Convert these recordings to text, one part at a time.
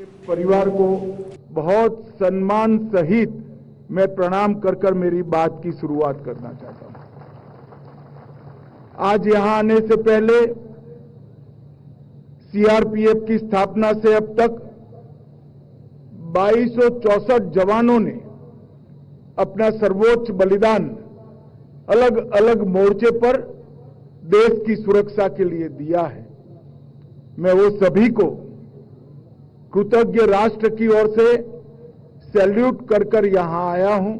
परिवार को बहुत सम्मान सहित मैं प्रणाम कर मेरी बात की शुरुआत करना चाहता हूं। आज यहां आने से पहले सीआरपीएफ की स्थापना से अब तक 2264 जवानों ने अपना सर्वोच्च बलिदान अलग अलग मोर्चे पर देश की सुरक्षा के लिए दिया है। मैं वो सभी को कृतज्ञ राष्ट्र की ओर से सैल्यूट कर यहां आया हूं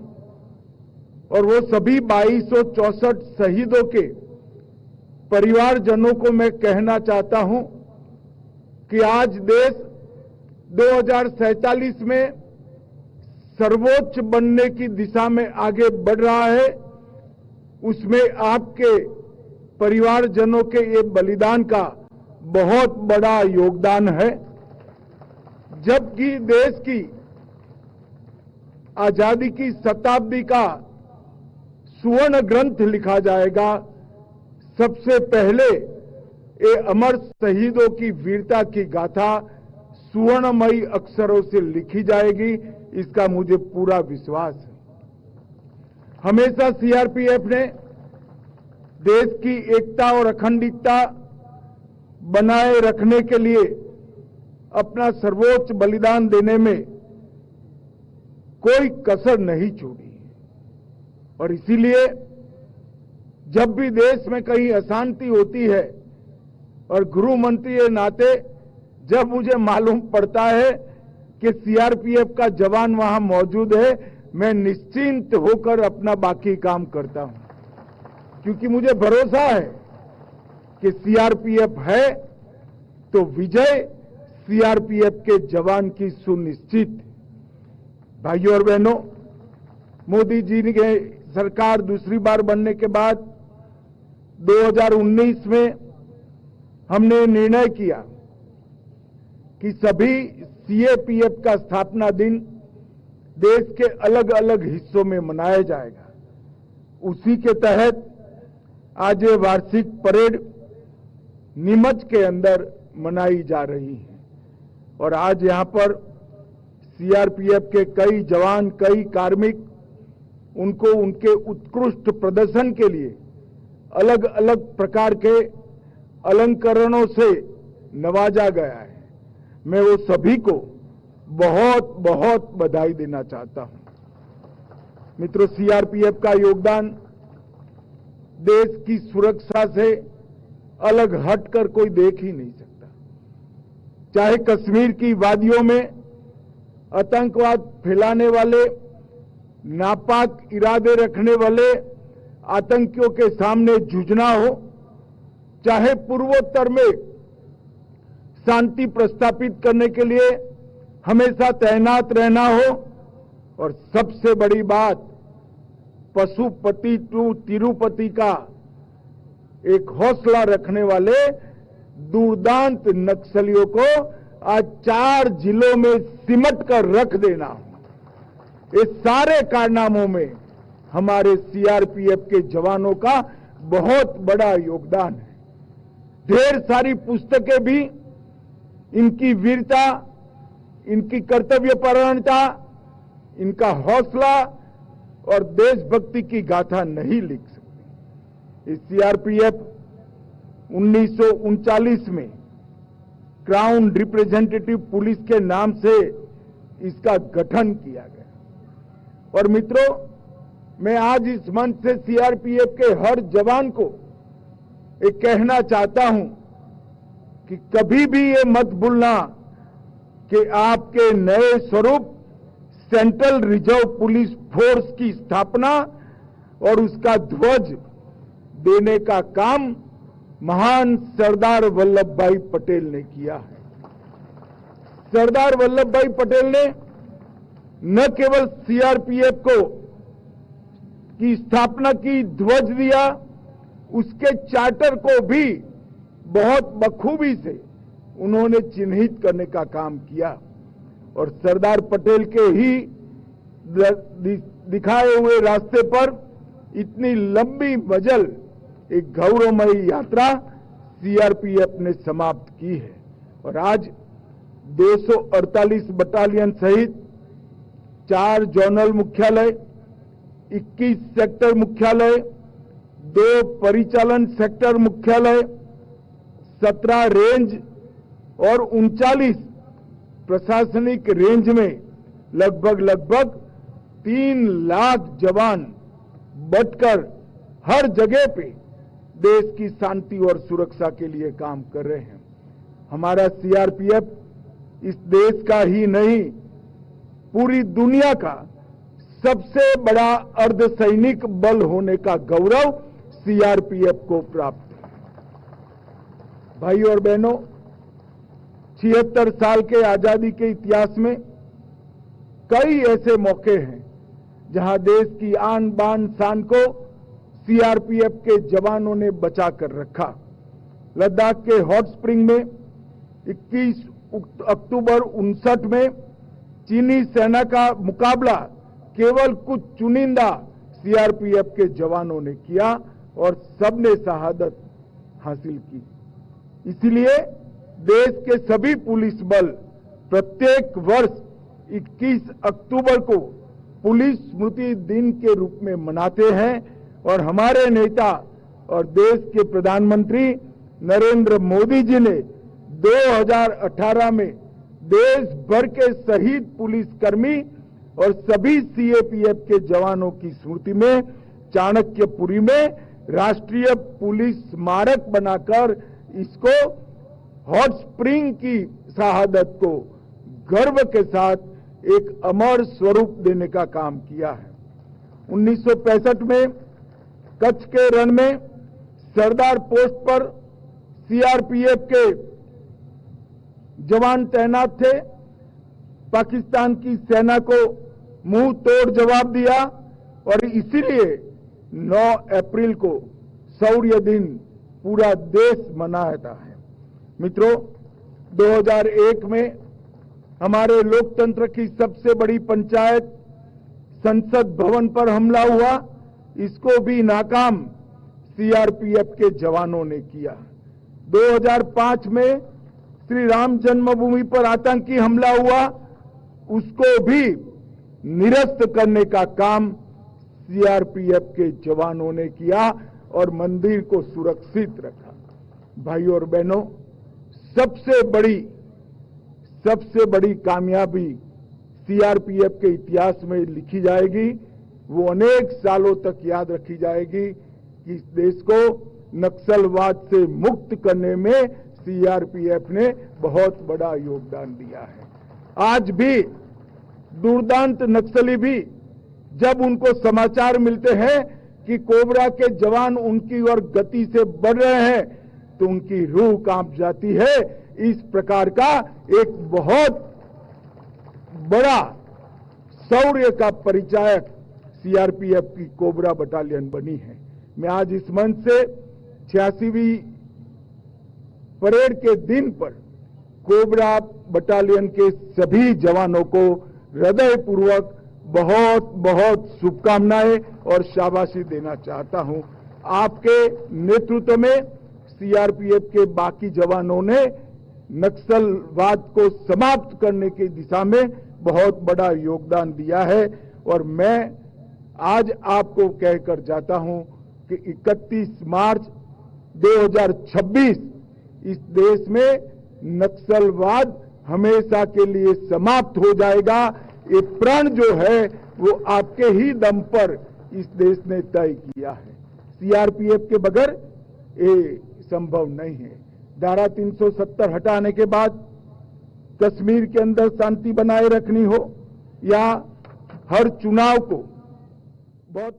और वो सभी 2264 शहीदों के परिवारजनों को मैं कहना चाहता हूं कि आज देश 2047 में सर्वोच्च बनने की दिशा में आगे बढ़ रहा है। उसमें आपके परिवारजनों के ये बलिदान का बहुत बड़ा योगदान है। जबकि देश की आजादी की शताब्दी का सुवर्ण ग्रंथ लिखा जाएगा, सबसे पहले ये अमर शहीदों की वीरता की गाथा सुवर्णमयी अक्षरों से लिखी जाएगी, इसका मुझे पूरा विश्वास है। हमेशा सीआरपीएफ ने देश की एकता और अखंडता बनाए रखने के लिए अपना सर्वोच्च बलिदान देने में कोई कसर नहीं छोड़ी और इसीलिए जब भी देश में कहीं अशांति होती है और गृह मंत्री के नाते जब मुझे मालूम पड़ता है कि सीआरपीएफ का जवान वहां मौजूद है, मैं निश्चिंत होकर अपना बाकी काम करता हूं, क्योंकि मुझे भरोसा है कि सीआरपीएफ है तो विजय सीआरपीएफ के जवान की सुनिश्चित। भाइयों और बहनों, मोदी जी की सरकार दूसरी बार बनने के बाद 2019 में हमने निर्णय किया कि सभी सीएपीएफ का स्थापना दिन देश के अलग अलग हिस्सों में मनाया जाएगा। उसी के तहत आज ये वार्षिक परेड नीमच के अंदर मनाई जा रही है और आज यहां पर सीआरपीएफ के कई जवान, कई कार्मिक, उनको उनके उत्कृष्ट प्रदर्शन के लिए अलग अलग प्रकार के अलंकरणों से नवाजा गया है। मैं वो सभी को बहुत बहुत बधाई देना चाहता हूं। मित्रों, सीआरपीएफ का योगदान देश की सुरक्षा से अलग हटकर कोई देख ही नहीं सकता। चाहे कश्मीर की वादियों में आतंकवाद फैलाने वाले, नापाक इरादे रखने वाले आतंकियों के सामने जूझना हो, चाहे पूर्वोत्तर में शांति प्रस्थापित करने के लिए हमेशा तैनात रहना हो, और सबसे बड़ी बात पशुपति टू तिरुपति का एक हौसला रखने वाले दुर्दांत नक्सलियों को आज 4 जिलों में सिमट कर रख देना, इस सारे कारनामों में हमारे सीआरपीएफ के जवानों का बहुत बड़ा योगदान है। ढेर सारी पुस्तकें भी इनकी वीरता, इनकी कर्तव्यपरायणता, इनका हौसला और देशभक्ति की गाथा नहीं लिख सकती। इस सीआरपीएफ 1939 में क्राउन रिप्रेजेंटेटिव पुलिस के नाम से इसका गठन किया गया। और मित्रों, मैं आज इस मंच से सीआरपीएफ के हर जवान को एक कहना चाहता हूं कि कभी भी ये मत भूलना कि आपके नए स्वरूप सेंट्रल रिजर्व पुलिस फोर्स की स्थापना और उसका ध्वज देने का काम महान सरदार वल्लभ भाई पटेल ने किया है। सरदार वल्लभ भाई पटेल ने न केवल सीआरपीएफ को की स्थापना की, ध्वज दिया, उसके चार्टर को भी बहुत बखूबी से उन्होंने चिन्हित करने का काम किया और सरदार पटेल के ही दिखाए हुए रास्ते पर इतनी लंबी मजल एक गौरवमयी यात्रा सीआरपीएफ ने समाप्त की है। और आज 248 बटालियन सहित 4 जोनल मुख्यालय, 21 सेक्टर मुख्यालय, 2 परिचालन सेक्टर मुख्यालय, 17 रेंज और 39 प्रशासनिक रेंज में लगभग 3 लाख जवान बटकर हर जगह पे देश की शांति और सुरक्षा के लिए काम कर रहे हैं। हमारा सीआरपीएफ इस देश का ही नहीं, पूरी दुनिया का सबसे बड़ा अर्धसैनिक बल होने का गौरव सीआरपीएफ को प्राप्त है। भाई और बहनों, 76 साल के आजादी के इतिहास में कई ऐसे मौके हैं जहां देश की आन बान शान को सीआरपीएफ के जवानों ने बचा कर रखा। लद्दाख के हॉट स्प्रिंग में 21 अक्टूबर 1959 में चीनी सेना का मुकाबला केवल कुछ चुनिंदा सीआरपीएफ के जवानों ने किया और सबने शहादत हासिल की। इसलिए देश के सभी पुलिस बल प्रत्येक वर्ष 21 अक्टूबर को पुलिस स्मृति दिन के रूप में मनाते हैं और हमारे नेता और देश के प्रधानमंत्री नरेंद्र मोदी जी ने 2018 में देश भर के शहीद पुलिसकर्मी और सभी सीएपीएफ के जवानों की स्मृति में चाणक्यपुरी में राष्ट्रीय पुलिस स्मारक बनाकर इसको हॉट स्प्रिंग की शहादत को गर्व के साथ एक अमर स्वरूप देने का काम किया है। 1965 में कच्छ के रण में सरदार पोस्ट पर सीआरपीएफ के जवान तैनात थे। पाकिस्तान की सेना को मुंह तोड़ जवाब दिया और इसीलिए 9 अप्रैल को शौर्य दिन पूरा देश मनाता है। मित्रों, 2001 में हमारे लोकतंत्र की सबसे बड़ी पंचायत संसद भवन पर हमला हुआ, इसको भी नाकाम सीआरपीएफ के जवानों ने किया। 2005 में श्री राम जन्मभूमि पर आतंकी हमला हुआ, उसको भी निरस्त करने का काम सीआरपीएफ के जवानों ने किया और मंदिर को सुरक्षित रखा। भाइयों और बहनों, सबसे बड़ी कामयाबी सीआरपीएफ के इतिहास में लिखी जाएगी, वो अनेक सालों तक याद रखी जाएगी कि इस देश को नक्सलवाद से मुक्त करने में सीआरपीएफ ने बहुत बड़ा योगदान दिया है। आज भी दुर्दांत नक्सली भी जब उनको समाचार मिलते हैं कि कोबरा के जवान उनकी ओर गति से बढ़ रहे हैं तो उनकी रूह कांप जाती है। इस प्रकार का एक बहुत बड़ा शौर्य का परिचायक सीआरपीएफ की कोबरा बटालियन बनी है। मैं आज इस मंच से 86वीं परेड के दिन पर कोबरा बटालियन के सभी जवानों को हृदयपूर्वक बहुत बहुत शुभकामनाएं और शाबाशी देना चाहता हूं। आपके नेतृत्व में सीआरपीएफ के बाकी जवानों ने नक्सलवाद को समाप्त करने की दिशा में बहुत बड़ा योगदान दिया है और मैं आज आपको कहकर जाता हूं कि 31 मार्च 2026 इस देश में नक्सलवाद हमेशा के लिए समाप्त हो जाएगा। ये प्रण जो है वो आपके ही दम पर इस देश ने तय किया है। सीआरपीएफ के बगैर ये संभव नहीं है। धारा 370 हटाने के बाद कश्मीर के अंदर शांति बनाए रखनी हो या हर चुनाव को बहुत